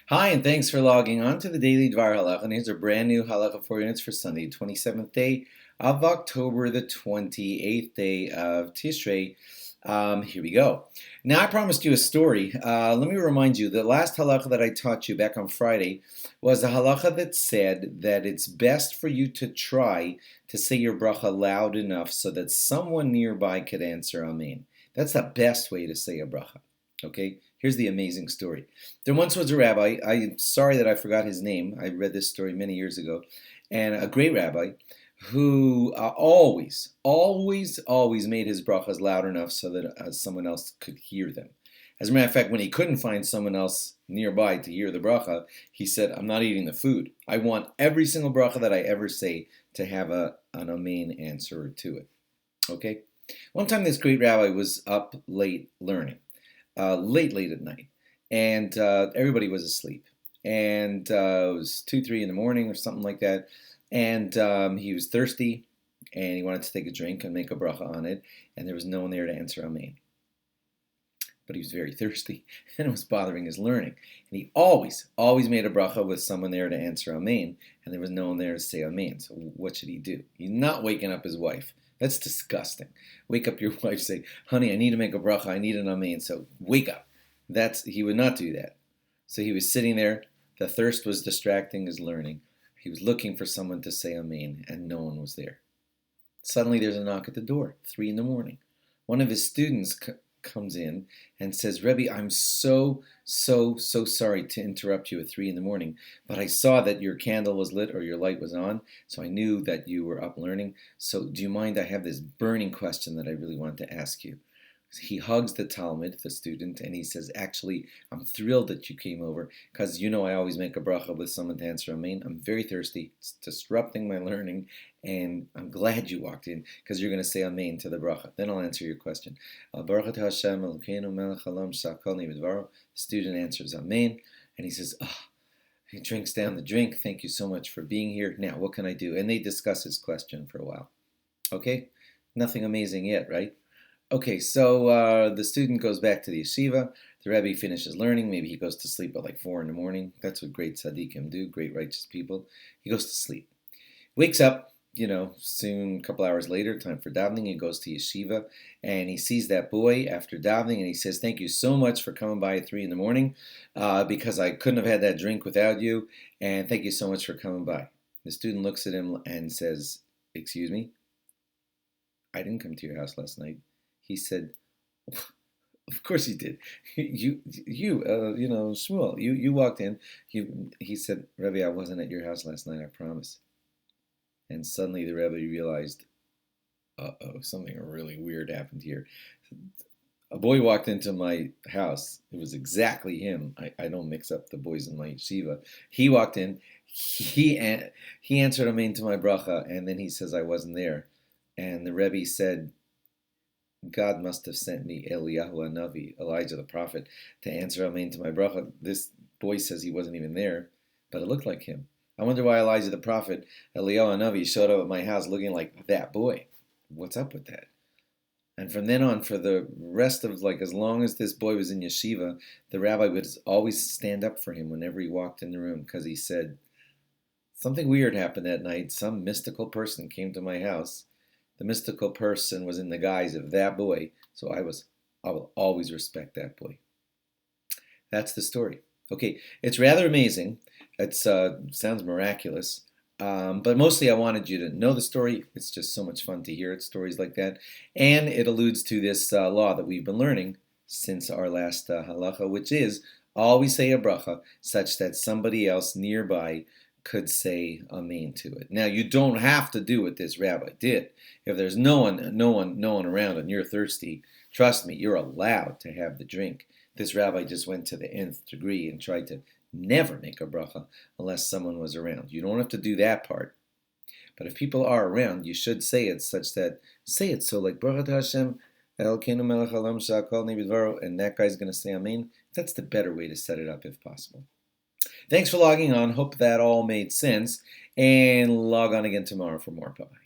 Hi, and thanks for logging on to the Daily DVAR HaLacha. And here's a brand new HaLacha 4 units for Sunday, 27th day of October, the 28th day of Tishrei. Here we go. Now, I promised you a story. Let me remind you, the last halacha that I taught you back on Friday was a halacha that said that it's best for you to try to say your bracha loud enough so that someone nearby could answer Amen. That's the best way to say a bracha. Okay, here's the amazing story. There once was a rabbi. I'm sorry that I forgot his name. I read this story many years ago. And a great rabbi who always made his brachas loud enough so that someone else could hear them. As a matter of fact, when he couldn't find someone else nearby to hear the bracha, he said, I'm not eating the food. I want every single bracha that I ever say to have an amen answer to it. Okay? One time this great rabbi was up late learning. Late at night, and everybody was asleep. And it was 2, 3 in the morning or something like that. And he was thirsty, and he wanted to take a drink and make a bracha on it. And there was no one there to answer Amen. But he was very thirsty, and it was bothering his learning. And he always made a bracha with someone there to answer Amen, and there was no one there to say Amen. So what should he do? He's not waking up his wife. That's disgusting. Wake up your wife, say, honey, I need to make a bracha, I need an amen, so wake up. He would not do that. So he was sitting there, the thirst was distracting his learning. He was looking for someone to say amen, and no one was there. Suddenly there's a knock at the door, 3 in the morning. One of his students comes in and says, Rebbe, I'm so sorry to interrupt you at 3 in the morning, but I saw that your candle was lit or your light was on, so I knew that you were up learning. So do you mind? I have this burning question that I really want to ask you. He hugs the Talmud, the student, and he says, actually, I'm thrilled that you came over because I always make a bracha with someone to answer Amen. I'm very thirsty. It's disrupting my learning, and I'm glad you walked in because you're going to say Amen to the bracha. Then I'll answer your question. Baruch atah Hashem Elokeinu melech haolam shakol niv'dvaro. The student answers Amen, and he says, he drinks down the drink. Thank you so much for being here. Now, what can I do? And they discuss his question for a while. Okay? Nothing amazing yet, right? Okay, so the student goes back to the yeshiva. The Rebbe finishes learning. Maybe he goes to sleep at like 4 in the morning. That's what great tzaddikim do, great righteous people. He goes to sleep. Wakes up, soon, a couple hours later, time for davening. He goes to yeshiva, and he sees that boy after davening, and he says, thank you so much for coming by at 3 in the morning, because I couldn't have had that drink without you, and thank you so much for coming by. The student looks at him and says, excuse me? I didn't come to your house last night. He said, of course he did. Shmuel, you walked in. He said, Rebbe, I wasn't at your house last night, I promise. And suddenly the Rebbe realized, something really weird happened here. A boy walked into my house. It was exactly him. I don't mix up the boys in my yeshiva. He walked in. He answered Amen to my bracha, and then he says I wasn't there. And the Rebbe said, God must have sent me Eliyahu Hanavi, Elijah the prophet, to answer Amen to my bracha. This boy says he wasn't even there, but it looked like him. I wonder why Elijah the prophet, Eliyahu Hanavi, showed up at my house looking like that boy. What's up with that? And from then on, for the rest of, as long as this boy was in yeshiva, the rabbi would always stand up for him whenever he walked in the room, because he said, something weird happened that night. Some mystical person came to my house. The mystical person was in the guise of that boy, so I will always respect that boy. That's the story. Okay, it's rather amazing. It sounds miraculous, but mostly I wanted you to know the story. It's just so much fun to hear it, stories like that, and it alludes to this law that we've been learning since our last halacha, which is always say a bracha such that somebody else nearby could say amen to it. Now, you don't have to do what this rabbi did. If there's no one around and you're thirsty, trust me, you're allowed to have the drink. This rabbi just went to the nth degree and tried to never make a bracha unless someone was around. You don't have to do that part. But if people are around, you should say it so like Baruch atah Hashem Elokeinu melech haolam shakol niv'dvaro, and that guy's going to say amen. That's the better way to set it up if possible. Thanks for logging on. Hope that all made sense. And log on again tomorrow for more. Bye-bye.